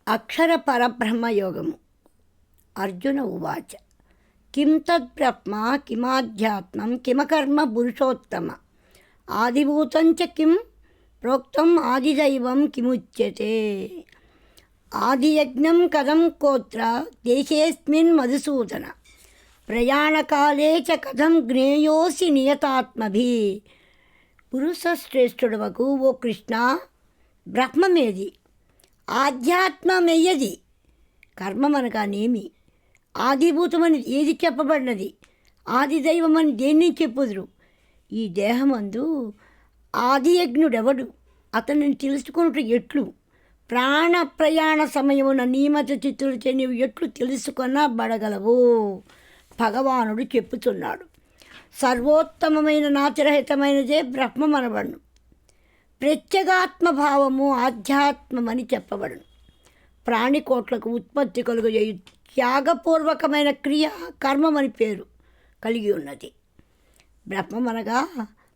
అక్షర పరబ్రహ్మయోగము. అర్జున ఉవాచ కిం తద్బ్రహ్మ కిమాధ్యాత్మం కిమకర్మ పురుషోత్తమ ఆదిభూతం చ కిం ప్రోక్తం ఆదిదైవం కిముచ్యతే ఆదియజ్ఞం కథం కోత్ర దేశేస్మిన్ మధుసూదన ప్రయాణకాలే చ కథం జ్ఞేయోసి నియతాత్మభి. పురుషశ్రేష్ఠుడవకు ఓ కృష్ణ, బ్రహ్మమేది, ఆధ్యాత్మమేయది, కర్మమనగానేమి, ఆదిభూతమని ఏది చెప్పబడినది, ఆదిదైవమని దేన్ని చెప్పుదురు? ఈ దేహమందు ఆదియజ్ఞుడెవడు? అతనిని తెలుసుకున్నట్టు ఎట్లు? ప్రాణ ప్రయాణ సమయమున నియమత చిత్తులచే నీవు ఎట్లు తెలుసుకొనబడగలవు? భగవానుడు చెప్పుతున్నాడు. సర్వోత్తమమైన నాతిరహితమైనదే బ్రహ్మమనబడును. ప్రత్యేగాత్మభావము ఆధ్యాత్మమని చెప్పబడును. ప్రాణికోట్లకు ఉత్పత్తి కలుగజేయు త్యాగపూర్వకమైన క్రియ కర్మమని పేరు కలిగి ఉన్నది. బ్రహ్మమనగా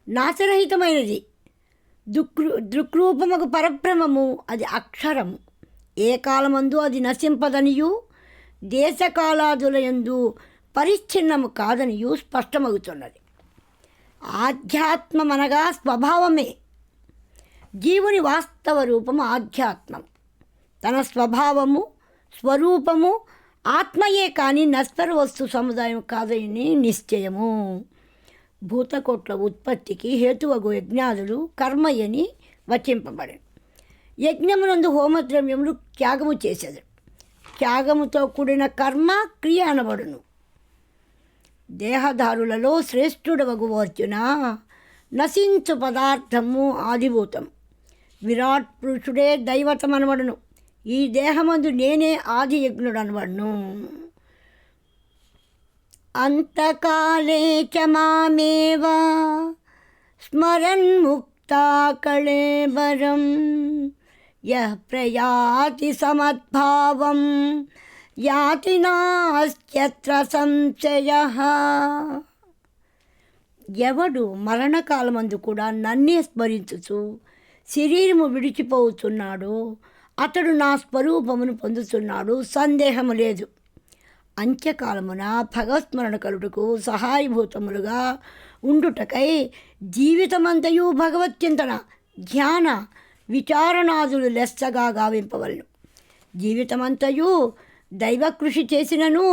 నాశరహితమైనది. దృక్రూపముకు పరబ్రహ్మము అది అక్షరము. ఏ కాలమందు అది నశింపదనియు దేశకాలాదులయందు పరిచ్ఛిన్నము కాదనియు స్పష్టమవుతున్నది. ఆధ్యాత్మమనగా స్వభావమే. జీవుని వాస్తవ రూపము ఆధ్యాత్మం. తన స్వభావము స్వరూపము ఆత్మయే కానీ నశ్వర వస్తు సముదాయం కాదని నిశ్చయము. భూతకోట్ల ఉత్పత్తికి హేతువగు యజ్ఞాదులు కర్మయని వచింపబడను. యజ్ఞమునందు హోమద్రవ్యములు త్యాగము చేసేది. త్యాగముతో కూడిన కర్మ క్రియ అనబడును. దేహదారులలో శ్రేష్ఠుడవగు అర్జున, నశించు పదార్థము ఆదిభూతం. విరాట్ పురుషుడే దైవతం అనబడును. ఈ దేహమందు నేనే ఆది యజ్ఞుడు అనబడును. అంతకాలే చ మామేవ స్మరన్ ముక్తా కళేబరం యః ప్రయాతి సమద్భావం యాతి నాస్త్యత్ర సంశయః. ఎవడు మరణకాలమందు కూడా నన్నే స్మరించుచు శరీరము విడిచిపోతున్నాడు, అతడు నా స్వరూపమును పొందుతున్నాడు, సందేహము లేదు. అంత్యకాలమున భగవత్స్మరణ కలుటకు సహాయభూతములుగా ఉండుటకై జీవితమంతయు భగవత్చింతన ధ్యాన విచారణాదులు లెస్సగా గావింపవలను. జీవితమంతయు దైవకృషి చేసినను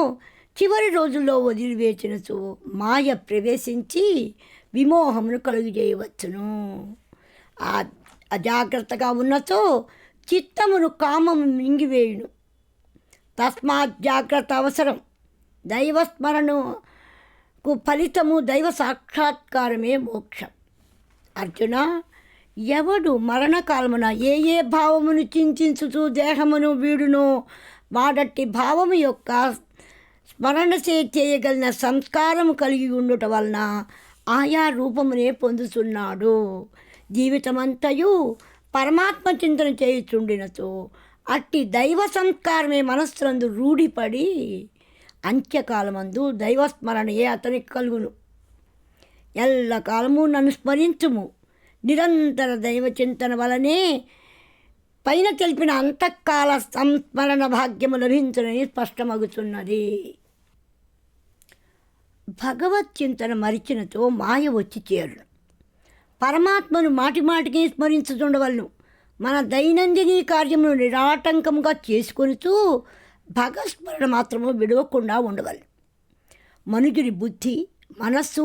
చివరి రోజుల్లో వదిలివేచినచు మాయ ప్రవేశించి విమోహమును కలుగజేయవచ్చును. అజాగ్రత్తగా ఉన్నచో చిత్తమును కామము మింగివేయును. తస్మాత్ జాగ్రత్త అవసరం. దైవస్మరణకు ఫలితము దైవ సాక్షాత్కారమే మోక్షం. అర్జున, ఎవడు మరణకాలమున ఏ ఏ భావమును చింతించుతూ దేహమును వీడునో వాడట్టి భావము యొక్క స్మరణ చేయగలిగిన సంస్కారము కలిగి ఉండుట వలన ఆయా రూపమునే పొందుతున్నాడు. జీవితమంతయు పరమాత్మ చింతన చేయుచుండినచో అట్టి దైవ సంస్కారమే మనస్సునందు రూఢిపడి అంత్యకాలమందు దైవస్మరణయే అతనికి కలుగును. ఎల్లకాలము నన్ను స్మరించుము. నిరంతర దైవ చింతన వలనే పైన తెలిపిన అంతఃకాల సంస్మరణ భాగ్యము లభించునని స్పష్టమగుతున్నది. భగవత్ చింతన మరిచినతో మాయ వచ్చి చేరును. పరమాత్మను మాటిమాటికి స్మరించుతుండవలను. మన దైనందినీ కార్యమును నిరాటంకముగా చేసుకొనిచూ భగస్మరణ మాత్రము విడవకుండా ఉండవలను. మనుజుని బుద్ధి మనస్సు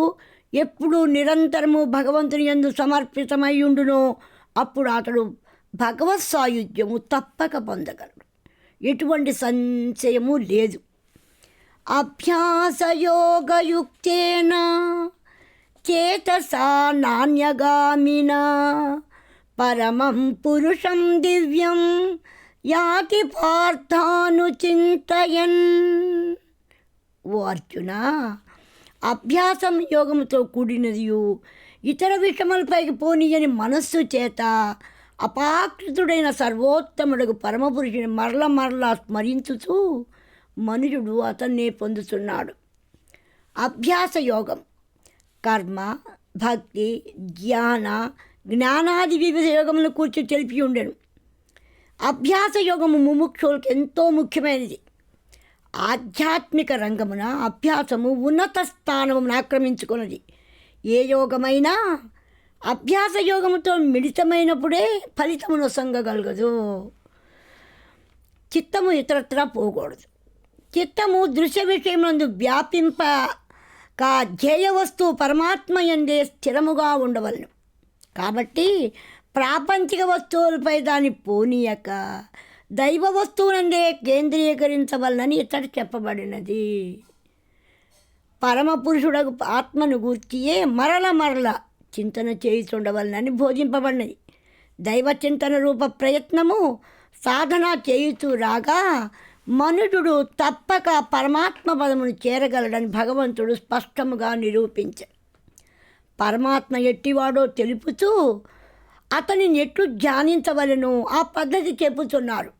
ఎప్పుడు నిరంతరము భగవంతుని యందు సమర్పితమై ఉండునో అప్పుడు అతడు భగవత్ సాయుధ్యము తప్పక పొందగలడు. ఎటువంటి సంశయము లేదు. అభ్యాసయోగయుక్తేన చేతసా నాన్యగామినా పరమం పురుషం దివ్యం యాతి పార్థానుచింతయన్. ఓ అర్జున, అభ్యాసం యోగముతో కూడినదియు ఇతర విషయములపైకి పోనీయని మనస్సు చేత అపాకృతుడైన సర్వోత్తముడుగు పరమపురుషుని మరల మరలా స్మరించుచూ మనుషుడు అతన్నే పొందుతున్నాడు. అభ్యాస యోగం కర్మ, భక్తి, ధ్యాన, జ్ఞానాది వివిధ యోగములను కూర్చి తెలిపి ఉండెను. అభ్యాస యోగము ముముక్షులకు ఎంతో ముఖ్యమైనది. ఆధ్యాత్మిక రంగమున అభ్యాసము ఉన్నత స్థానమును ఆక్రమించుకున్నది. ఏ యోగమైనా అభ్యాస యోగముతో మిళితమైనప్పుడే ఫలితమును సంగగలగదు. చిత్తము ఇతరత్రా పోకూడదు. చిత్తము దృశ్య విషయమునందు వ్యాపింపక ధ్యేయ వస్తువు పరమాత్మ యందే స్థిరముగా ఉండవలను. కాబట్టి ప్రాపంచిక వస్తువులపై దాన్ని పోనీయక దైవ వస్తువునందే కేంద్రీకరించవలనని ఇతడు చెప్పబడినది. పరమపురుషుడకు ఆత్మను గూర్చియే మరల చింతన చేయుచుండవలనని బోధింపబడినది. దైవ చింతన రూప ప్రయత్నము సాధన చేయుచూ రాగా మనుజుడు తప్పక పరమాత్మ పదమును చేరగలడని భగవంతుడు స్పష్టముగా నిరూపించాడు. పరమాత్మ ఎట్టివాడో తెలుపుతూ అతనిని ఎట్లు ధ్యానించవలెనో ఆ పద్ధతి చెప్పుతున్నారు.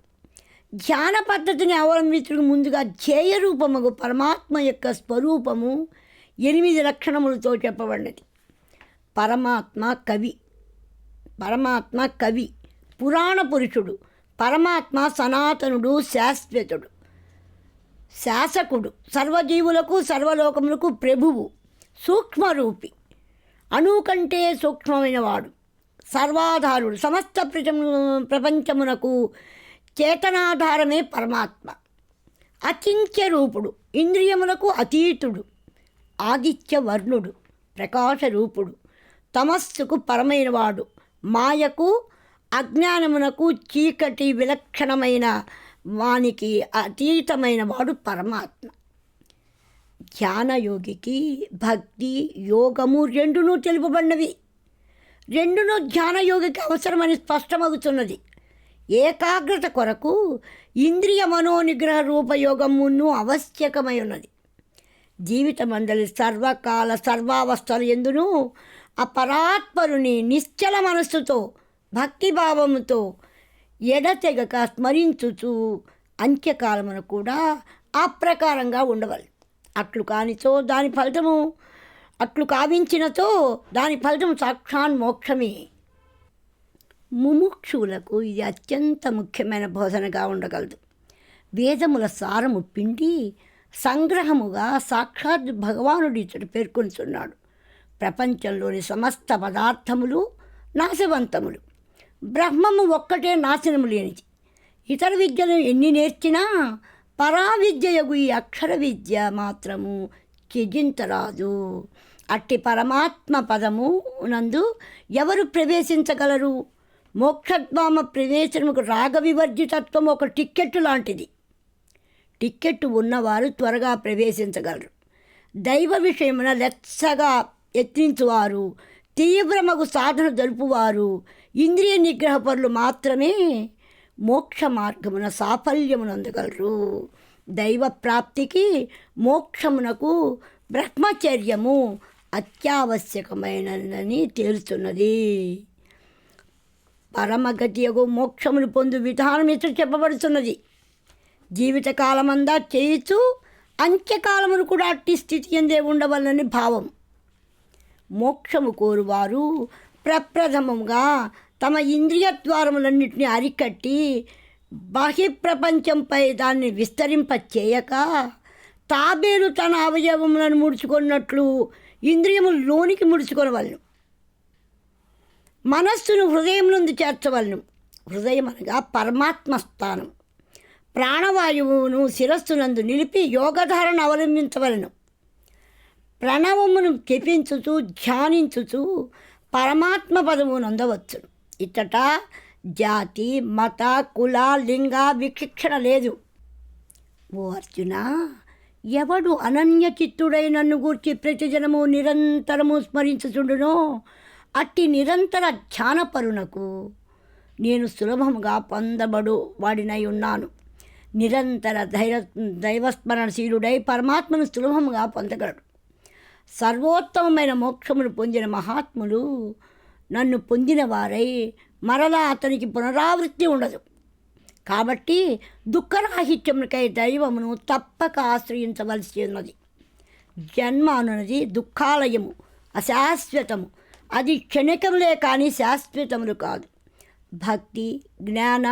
ధ్యాన పద్ధతిని అవలంబించడానికి ముందుగా ధ్యేయ రూపముగు పరమాత్మ యొక్క స్వరూపము 8 లక్షణములతో చెప్పబడినది. పరమాత్మ కవి, పురాణ పురుషుడు. పరమాత్మ సనాతనుడు, శాశ్వతుడు, శాసకుడు, సర్వజీవులకు సర్వలోకములకు ప్రభువు, సూక్ష్మరూపి, అణువు కంటే సూక్ష్మమైన వాడు, సర్వాధారుడు, సమస్త ప్రపంచమునకు చేతనాధారమే పరమాత్మ. అచింత్య రూపుడు, ఇంద్రియములకు అతీతుడు, ఆదిత్య వర్ణుడు, ప్రకాశ రూపుడు, తమస్సుకు పరమైనవాడు, మాయకు అజ్ఞానమునకు చీకటి విలక్షణమైన వానికి అతీతమైన వాడు పరమాత్మ. ధ్యానయోగికి భక్తి యోగము రెండునూ తెలుపబడినవి. రెండునూ ధ్యానయోగికి అవసరమని స్పష్టమవుతున్నది. ఏకాగ్రత కొరకు ఇంద్రియ మనోనిగ్రహ రూపయోగమును ఆవశ్యకమై ఉన్నది. జీవితమందలి సర్వకాల సర్వావస్థల ఎందును ఆ పరాత్పరుని నిశ్చల మనస్సుతో భక్తిభావముతో ఎడతెగక స్మరించుచు అంత్యకాలమున కూడా ఆ ప్రకారంగా ఉండవాలి. అట్లు కావించినతో దాని ఫలితం సాక్షాన్ మోక్షమే. ముముక్షువులకు ఇది అత్యంత ముఖ్యమైన బోధనగా ఉండగలదు. వేదముల సారము పిండి సంగ్రహముగా సాక్షాత్ భగవానుడు ఇతడు పేర్కొంటున్నాడు. ప్రపంచంలోని సమస్త పదార్థములు నాశవంతములు, బ్రహ్మము ఒక్కటే నాశనము లేనిది. ఇతర విద్యలు ఎన్ని నేర్చినా పరావిద్యయగు ఈ అక్షర విద్య మాత్రము త్యజించరాదు. అట్టి పరమాత్మ పదము నందు ఎవరు ప్రవేశించగలరు? మోక్షద్వామ ప్రవేశముకు రాగవివర్జితత్వం ఒక టిక్కెట్టు లాంటిది. టిక్కెట్టు ఉన్నవారు త్వరగా ప్రవేశించగలరు. దైవ విషయమున లెచ్చగా యత్నించువారు, తీవ్రమగు సాధన జరుపువారు, ఇంద్రియ నిగ్రహ పరులు మాత్రమే మోక్ష మార్గమున సాఫల్యమునందగలరు. దైవ ప్రాప్తికి మోక్షమునకు బ్రహ్మచర్యము అత్యావశ్యకమైనదని తేలుతున్నది. పరమగతియగు మోక్షమును పొందు విధానం ఇతడు చెప్పబడుతున్నది. జీవితకాలమందా చేయుచు అంత్యకాలమును కూడా అట్టి స్థితి ఎందే ఉండవలనని భావం. మోక్షము కోరువారు ప్రప్రథమముగా తమ ఇంద్రియద్వారములన్నింటినీ అరికట్టి బహిప్రపంచంపై దాన్ని విస్తరింపచేయక తాబేలు తన అవయవములను ముడుచుకున్నట్లు ఇంద్రియములు లోనికి ముడుచుకొనవలను. మనస్సును హృదయం నుండి చేర్చవలను. హృదయం అనగా పరమాత్మ స్థానం. ప్రాణవాయువును శిరస్సునందు నిలిపి యోగధారణ అవలంబించవలను. ప్రణవమును జపించుచు ధ్యానించుచు పరమాత్మ పదమును అందవచ్చును. ఇచ్చట జాతి మత కుల లింగ విచక్షణ లేదు. ఓ అర్జున, ఎవడు అనన్యచిత్తుడై నన్ను గూర్చి ప్రతిజనము నిరంతరము స్మరించుచుండునో అట్టి నిరంతర ధ్యానపరునకు నేను సులభముగా పొందబడు వాడినై ఉన్నాను. నిరంతర దైవస్మరణశీలుడై పరమాత్మను సులభముగా పొందగలడు. సర్వోత్తమమైన మోక్షమును పొందిన మహాత్ములు నన్ను పొందిన వారై మరలా అతనికి పునరావృత్తి ఉండదు. కాబట్టి దుఃఖరాహిత్యమునికై దైవమును తప్పక ఆశ్రయించవలసి ఉన్నది. జన్మ అనున్నది దుఃఖాలయము, అశాశ్వతము. అది క్షణికములే కానీ శాశ్వతములు కాదు. భక్తి, జ్ఞాన,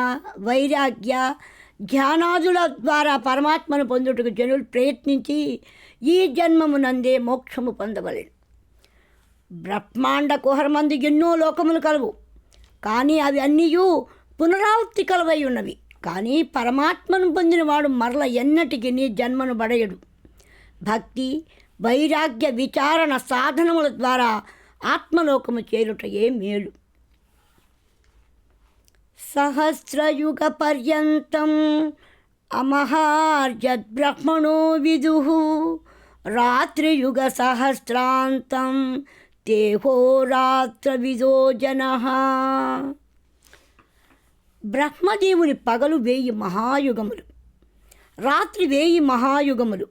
వైరాగ్య, ధ్యానాదుల ద్వారా పరమాత్మను పొందుటకు జనులు ప్రయత్నించి ఈ జన్మమునందే మోక్షము పొందవలెను. బ్రహ్మాండ కుహరమందు ఎన్నో లోకములు కలవు, కానీ అవి అన్నీ పునరావృత్తి కలవై ఉన్నవి. కానీ పరమాత్మను పొందినవాడు మరల ఎన్నటికి నీ జన్మను బడయడు. భక్తి, వైరాగ్య, విచారణ సాధనముల ద్వారా ఆత్మలోకము చేరుటయే మేలు. సహస్రయుగ పర్యంతం అమహార్యద్బ్రహ్మణో విదుః రాత్రియుగ సహస్రాంతం తేహోరాత్ర విదో జనః. బ్రహ్మదేవుని పగలు 1000 మహాయుగములు, రాత్రి 1000 మహాయుగములు.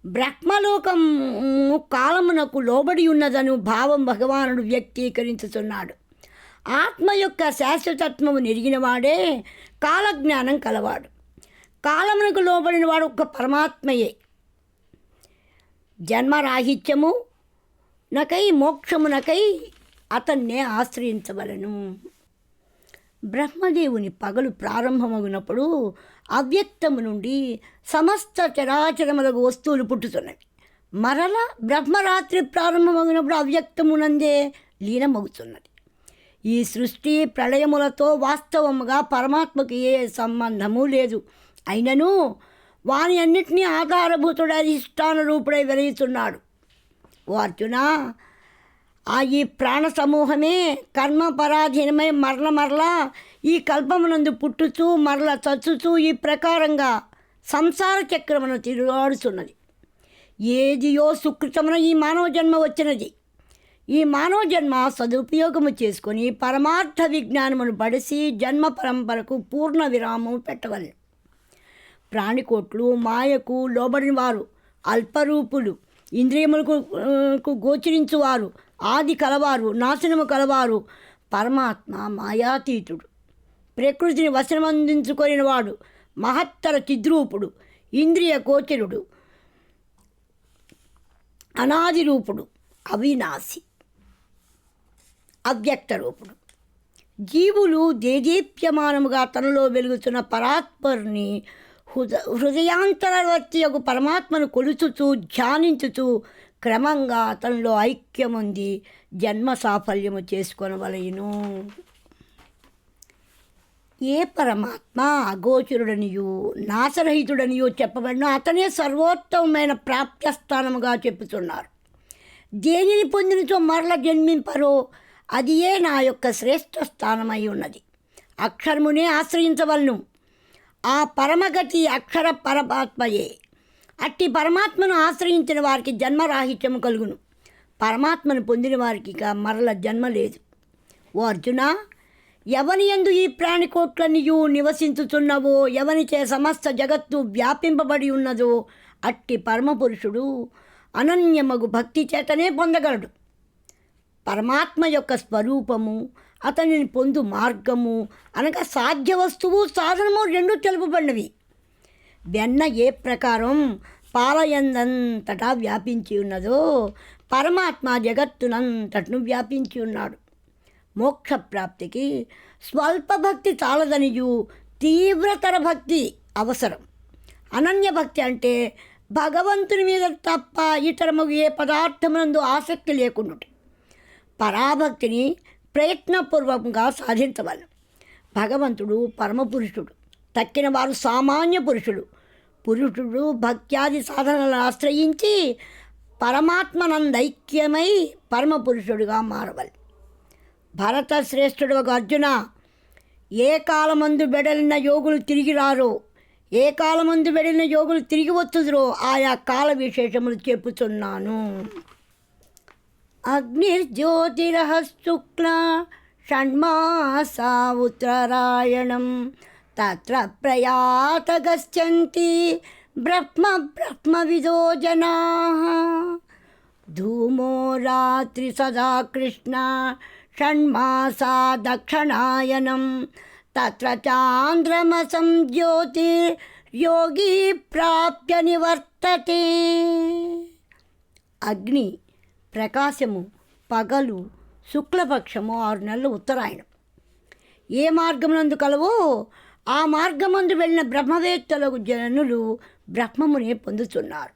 బ్రహ్మలోకము కాలమునకు లోబడి ఉన్నదను భావం భగవానుడు వ్యక్తీకరించుతున్నాడు. ఆత్మ యొక్క శాశ్వతత్వము నెరిగినవాడే కాలజ్ఞానం కలవాడు. కాలమునకు లోబడిన వాడు ఒక్క పరమాత్మయే. జన్మరాహిత్యము నకై మోక్షమునకై అతన్నే ఆశ్రయించవలను. బ్రహ్మదేవుని పగలు ప్రారంభమగినప్పుడు అవ్యక్తము నుండి సమస్త చరాచరములకు వస్తువులు పుట్టుతున్నవి. మరల బ్రహ్మరాత్రి ప్రారంభమగినప్పుడు అవ్యక్తమునందే లీనమవుతున్నది. ఈ సృష్టి ప్రళయములతో వాస్తవముగా పరమాత్మకు ఏ సంబంధము లేదు. అయినను వాని అన్నిటినీ ఆధారభూతుడు అధిష్టాన రూపుడై వెలుగుతున్నాడు. ఓ అర్జున, ఈ ప్రాణ సమూహమే కర్మ పరాధీనమై మరలా ఈ కల్పమునందు పుట్టుచూ మరల చచ్చుచూ ఈ ప్రకారంగా సంసార చక్రమును తిరుగాడుతున్నది. ఏదియో సుకృతమున ఈ మానవ జన్మ వచ్చినది. ఈ మానవ జన్మ సదుపయోగము చేసుకొని పరమార్థ విజ్ఞానమును పడిసి జన్మ పరంపరకు పూర్ణ విరామము పెట్టవలెను. ప్రాణికోట్లు మాయకు లోబడిన వారు, అల్పరూపులు, ఇంద్రియములకు గోచరించువారు, ఆది కలవారు, నాశనము కలవారు. పరమాత్మ మాయాతీతుడు, ప్రకృతిని వశమందించుకొనినవాడు, మహత్తర చిద్రూపుడు, ఇంద్రియ గోచరుడు, అనాది రూపుడు, అవినాశి, అవ్యక్త రూపుడు. జీవులు దేదీప్యమానముగా తనలో వెలుగుతున్న పరాత్పరుని హృదయాంతరవర్తి యొక్క పరమాత్మను కొలుచుతూ ధ్యానించుతూ క్రమంగా తనలో ఐక్యముంది జన్మ సాఫల్యము చేసుకొనవలెను. ఏ పరమాత్మ అగోచరుడనియు నాశరహితుడనియు చెప్పబడిన అతనే సర్వోత్తమమైన ప్రాప్త్యస్థానముగా చెప్పుతున్నారు. దేనిని పొందినచో మరల జన్మింపరో అదియే నా యొక్క శ్రేష్ఠ స్థానమై ఉన్నది. అక్షరమునే ఆశ్రయించవలను. ఆ పరమగతి అక్షర పరమాత్మయే. అట్టి పరమాత్మను ఆశ్రయించిన వారికి జన్మరాహిత్యము కలుగును. పరమాత్మను పొందిన వారికి ఇక మరల జన్మ లేదు. ఓ అర్జున, ఎవని యందు ఈ ప్రాణికోట్లనియు నివసించుచున్నవో, ఎవనిచే సమస్త జగత్తు వ్యాపింపబడి ఉన్నదో అట్టి పరమపురుషుడు అనన్యమగు భక్తి చేతనే పొందగలడు. పరమాత్మ యొక్క స్వరూపము, అతనిని పొందు మార్గము అనగా సాధ్య వస్తువు సాధనము రెండు తెలుపబడినవి. వెన్న ఏ ప్రకారం పాలయందంతటా వ్యాపించి ఉన్నదో పరమాత్మ జగత్తునంతటను వ్యాపించి ఉన్నాడు. మోక్ష ప్రాప్తికి స్వల్ప భక్తి చాలదనియు తీవ్రతర భక్తి అవసరం. అనన్య భక్తి అంటే భగవంతుని మీద తప్ప ఇతరము ఏ పదార్థమునందు ఆసక్తి లేకుండా పరాభక్తిని ప్రయత్నపూర్వకంగా సాధించవలను. భగవంతుడు పరమపురుషుడు, తక్కిన వారు సామాన్య పురుషుడు. పురుషుడు భక్త్యాది సాధనలను ఆశ్రయించి పరమాత్మనందైక్యమై పరమపురుషుడుగా మారవాలి. భరత శ్రేష్ఠుడు ఒక అర్జున, ఏ కాలమందు బెడలిన యోగులు తిరిగి రారో, ఏ కాలమందు బెడలిన యోగులు తిరిగి వచ్చుదురో ఆయా కాల విశేషములు చెప్పుచున్నాను. అగ్నిర్జ్యోతిరః శుక్ల షణ్మాసా ఉత్తరాయణం తత్ర ప్రయాత గచ్చంతి బ్రహ్మ విదో జనాః. ధూమో రాత్రి సదా కృష్ణ షణ్మాసా దక్షిణాయనం తత్ర చాంద్రమసం జ్యోతి యోగి ప్రాప్య నివర్తతే. అగ్ని ప్రకాశము పగలు, శుక్లపక్షము 6 నెలలు ఉత్తరాయణం. ఏ మార్గమునందు కలవో ఆ మార్గమందు వెళ్ళిన బ్రహ్మవేత్తలకు జనులు బ్రహ్మమునే పొందుతున్నారు.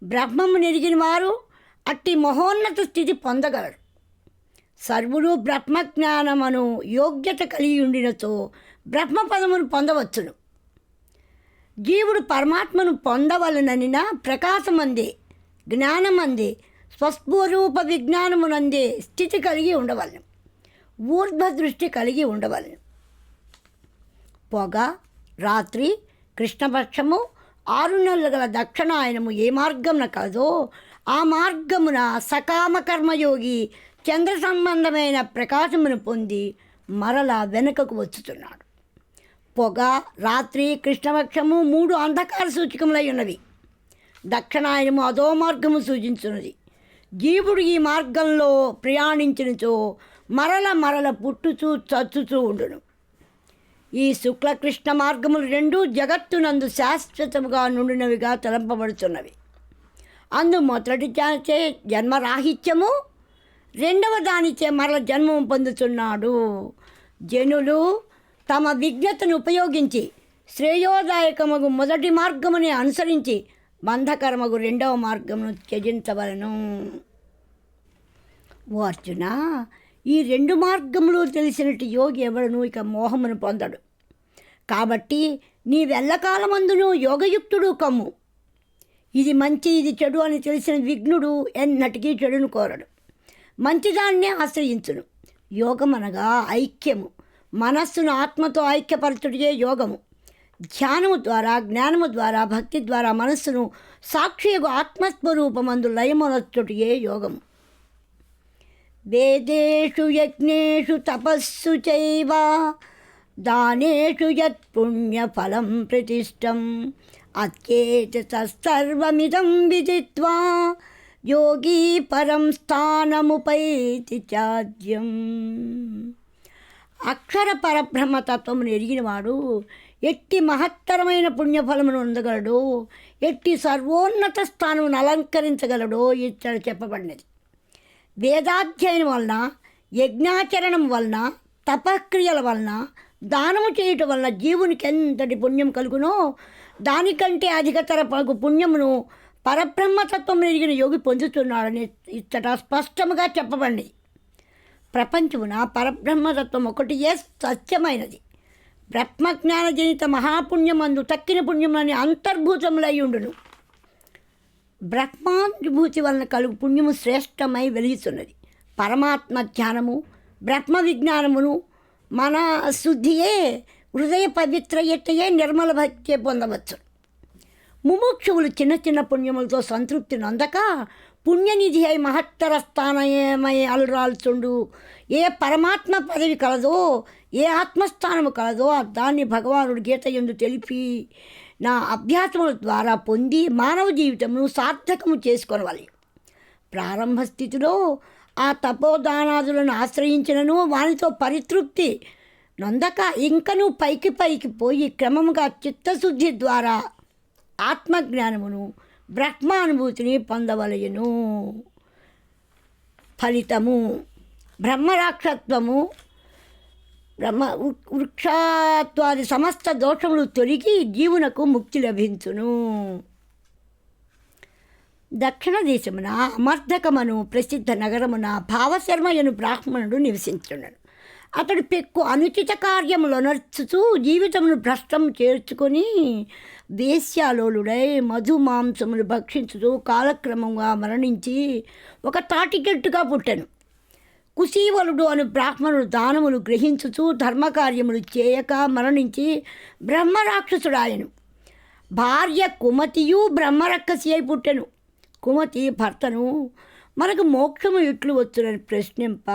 బ్రహ్మము నెరిగిన వారు అట్టి మహోన్నత స్థితి పొందగలరు. సర్వులు బ్రహ్మజ్ఞానమును యోగ్యత కలిగి ఉండినచో బ్రహ్మపదమును పొందవచ్చును. జీవుడు పరమాత్మను పొందవలననిన ప్రకాశమందే, జ్ఞానమందే, స్వస్వరూప విజ్ఞానమునందే స్థితి కలిగి ఉండవలను. ఊర్ధ్వదృష్టి కలిగి ఉండవలను. పొగ, రాత్రి, కృష్ణపక్షము, 6 నెలలు గల దక్షిణాయనము ఏ మార్గమున కలదో ఆ మార్గమున సకామ కర్మయోగి చంద్ర సంబంధమైన ప్రకాశమును పొంది మరలా వెనుకకు వచ్చుతున్నాడు. పొగ, రాత్రి, కృష్ణపక్షము 3 అంధకార సూచకములై ఉన్నవి. దక్షిణాయనము అదో మార్గము సూచించున్నది. జీవుడు ఈ మార్గంలో ప్రయాణించినచో మరల పుట్టుచూ చచ్చుచూ ఉండును. ఈ శుక్లకృష్ణ మార్గములు 2 జగత్తునందు శాశ్వతముగా నుండినవిగా తలంపబడుతున్నవి. అందు మొదటి దానిచే జన్మరాహిత్యము, రెండవ దానిచే మరల జన్మము పొందుతున్నాడు. జనులు తమ విజ్ఞతను ఉపయోగించి శ్రేయోదాయకమగు మొదటి మార్గముని అనుసరించి బంధకరమగు రెండవ మార్గమును త్యజించవలను. ఓ అర్జున, ఈ 2 మార్గములు తెలిసినట్టు యోగి ఎవడను ఇక మోహమును పొందడు. కాబట్టి నీవెల్లకాలమందును యోగయుక్తుడు కమ్ము. ఇది మంచి, ఇది చెడు అని తెలిసిన విఘ్నుడు ఎన్నటికీ చెడును కోరడు. మంచిదాన్నే ఆశ్రయించును. యోగం అనగా ఐక్యము. మనస్సును ఆత్మతో ఐక్యపరచుటే యోగము. ధ్యానము ద్వారా, జ్ఞానము ద్వారా, భక్తి ద్వారా మనస్సును సాక్షియగు ఆత్మస్వరూపమందు లయమొనర్చుటే యోగము. వేదేషు యజ్ఞేషు తపస్సు చైవ దానేషు యత్ పుణ్యఫలం ప్రతిష్టం అత్యేతత్సర్వమిదం విదిత్వా యోగీ పరం స్థానముపైతి చాద్యం. అక్షర పరబ్రహ్మతత్వమును ఎరిగినవాడు ఎట్టి మహత్తరమైన పుణ్యఫలమును పొందగలడు, ఎట్టి సర్వోన్నత స్థానమును అలంకరించగలడో ఇక్కడ చెప్పబడినది. వేదాధ్యయనం వలన, యజ్ఞాచరణం వలన, తపక్రియల వలన, దానము చేయటం వలన జీవునికి ఎంతటి పుణ్యం కలుగునో దానికంటే అధికతర పుణ్యమును పరబ్రహ్మతత్వం ఎరిగిన యోగి పొందుతున్నాడని ఇచ్చట స్పష్టముగా చెప్పబడింది. ప్రపంచమున పరబ్రహ్మతత్వం ఒకటియే సత్యమైనది. బ్రహ్మజ్ఞానజనిత మహాపుణ్యమందు తక్కిన పుణ్యములని అంతర్భూతములై ఉండును. బ్రహ్మానుభూతి వలన కలుగు పుణ్యము శ్రేష్టమై వెలుగుతున్నది. పరమాత్మ ధ్యానము, బ్రహ్మ విజ్ఞానమును మన శుద్ధియే, హృదయ పవిత్రయతయే నిర్మల భక్తి పొందవచ్చు. ముముక్షువులు చిన్న చిన్న పుణ్యములతో సంతృప్తి నొందక పుణ్యనిధి అయి మహత్తర స్థానమై అలరాల్చుండు. ఏ పరమాత్మ పదవి కలదో, ఏ ఆత్మస్థానము కలదో దాన్ని భగవానుడు గీత యందు తెలిపి నా అభ్యాసముల ద్వారా పొంది మానవ జీవితమును సార్థకము చేసుకొనవాలి. ప్రారంభ స్థితిలో ఆ తపోదానాదులను ఆశ్రయించినను వానితో పరితృప్తి నొందక ఇంకనూ పైకి పోయి క్రమముగా చిత్తశుద్ధి ద్వారా ఆత్మజ్ఞానమును, బ్రహ్మానుభూతిని పొందవలయను. ఫలితము బ్రహ్మరాక్షత్వము, వృక్షాత్వాది సమస్త దోషములు తొలగి జీవునకు ముక్తి లభించును. దక్షిణ దేశమున అమర్ధకమను ప్రసిద్ధ నగరమున భావశర్మయను బ్రాహ్మణుడు నివసించున్నాడు. అతడు పెక్కు అనుచిత కార్యములు నర్చుతూ జీవితమును భ్రష్టం చేర్చుకొని వేశ్యాలోలుడై మధుమాంసములు భక్షించుతూ కాలక్రమంగా మరణించి ఒక తాటి చెట్టుగా పుట్టెను. కుశీవలుడు అను బ్రాహ్మణుడు దానములు గ్రహించుతూ ధర్మకార్యములు చేయక మరణించి బ్రహ్మరాక్షసుడాయను. భార్య కుమతియు బ్రహ్మరక్కసి అయి పుట్టెను. కుమతి భర్తను మనకు మోక్షము ఎట్లు వచ్చునని ప్రశ్నింప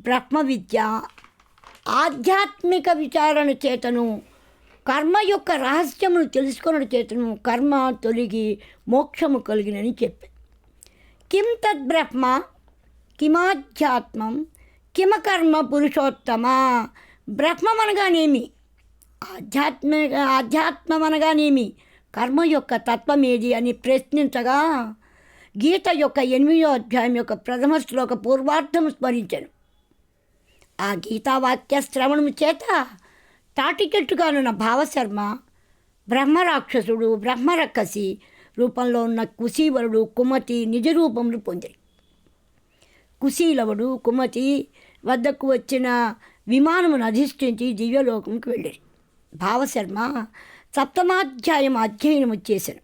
బ్రహ్మ విద్య ఆధ్యాత్మిక విచారణ చేతను, కర్మ యొక్క రహస్యమును తెలుసుకొనడం చేతను కర్మ తొలగి మోక్షము కలిగినని చెప్పి, కిం తద్బ్రహ్మ కిమాధ్యాత్మం కిమకర్మ పురుషోత్తమ. బ్రహ్మం అనగానేమి, ఆధ్యాత్మం అనగానేమి, కర్మ యొక్క తత్వమేది అని ప్రశ్నించగా గీత యొక్క 8వ అధ్యాయం యొక్క ప్రథమ శ్లోక పూర్వార్థం స్మరించాను. ఆ గీతావాక్య శ్రవణము చేత తాటికెట్టుగానున్న భావశర్మ బ్రహ్మరాక్షసుడు బ్రహ్మరక్కసి రూపంలో ఉన్న కుశీవరుడు కుమతి నిజ రూపములు పొందిరి. కుశీలవుడు కుమతి వద్దకు వచ్చిన విమానమును అధిష్ఠించి దివ్యలోకంకి వెళ్ళిరి. భావశర్మ సప్తమాధ్యాయం అధ్యయనము చేశాను.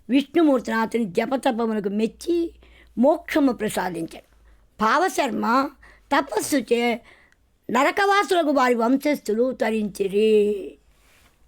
విష్ణుమూర్తిని అతని జపతపములకు మెచ్చి మోక్షము ప్రసాదించాడు. భావశర్మ తపస్సుచే నరకవాసులకు వారి వంశస్థులు తరించిరి.